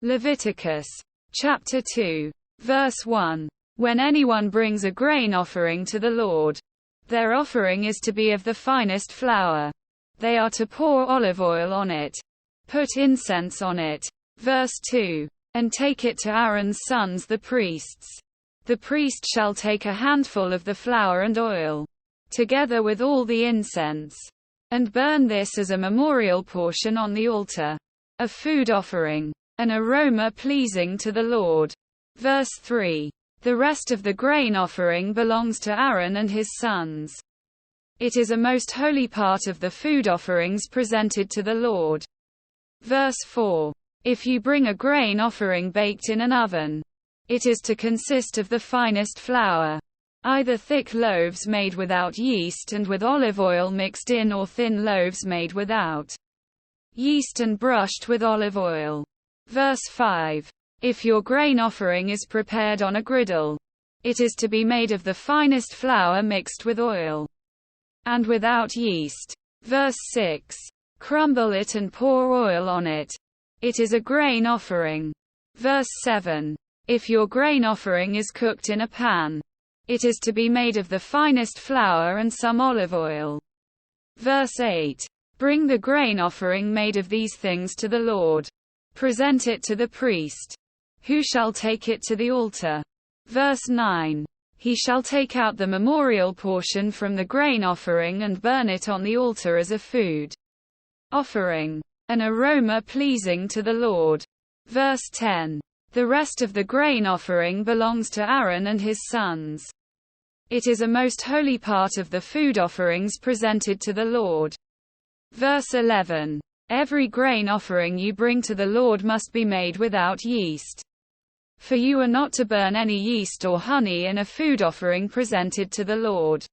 Leviticus chapter 2, verse 1. When anyone brings a grain offering to the Lord, their offering is to be of the finest flour. They are to pour olive oil on it, put incense on it. Verse 2. And take it to Aaron's sons the priests. The priest shall take a handful of the flour and oil, together with all the incense, and burn this as a memorial portion on the altar, a food offering, an aroma pleasing to the Lord. Verse 3. The rest of the grain offering belongs to Aaron and his sons. It is a most holy part of the food offerings presented to the Lord. Verse 4. If you bring a grain offering baked in an oven, it is to consist of the finest flour, either thick loaves made without yeast and with olive oil mixed in, or thin loaves made without yeast and brushed with olive oil. Verse 5. If your grain offering is prepared on a griddle, it is to be made of the finest flour mixed with oil, and without yeast. Verse 6. Crumble it and pour oil on it. It is a grain offering. Verse 7. If your grain offering is cooked in a pan, it is to be made of the finest flour and some olive oil. Verse 8. Bring the grain offering made of these things to the Lord. Present it to the priest, who shall take it to the altar. Verse 9. He shall take out the memorial portion from the grain offering and burn it on the altar as a food offering, an aroma pleasing to the Lord. Verse 10. The rest of the grain offering belongs to Aaron and his sons. It is a most holy part of the food offerings presented to the Lord. Verse 11. Every grain offering you bring to the Lord must be made without yeast. For you are not to burn any yeast or honey in a food offering presented to the Lord.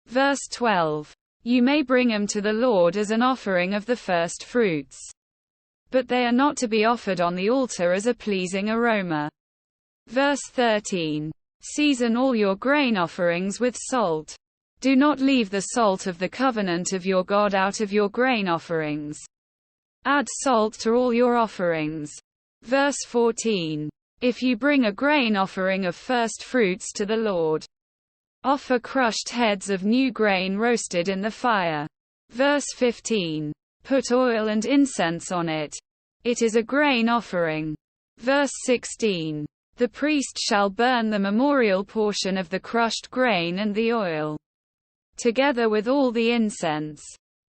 Verse 12. You may bring them to the Lord as an offering of the first fruits, but they are not to be offered on the altar as a pleasing aroma. Verse 13. Season all your grain offerings with salt. Do not leave the salt of the covenant of your God out of your grain offerings. Add salt to all your offerings. Verse 14. If you bring a grain offering of first fruits to the Lord, offer crushed heads of new grain roasted in the fire. Verse 15. Put oil and incense on it. It is a grain offering. Verse 16. The priest shall burn the memorial portion of the crushed grain and the oil, together with all the incense,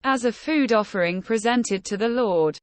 as a food offering presented to the Lord.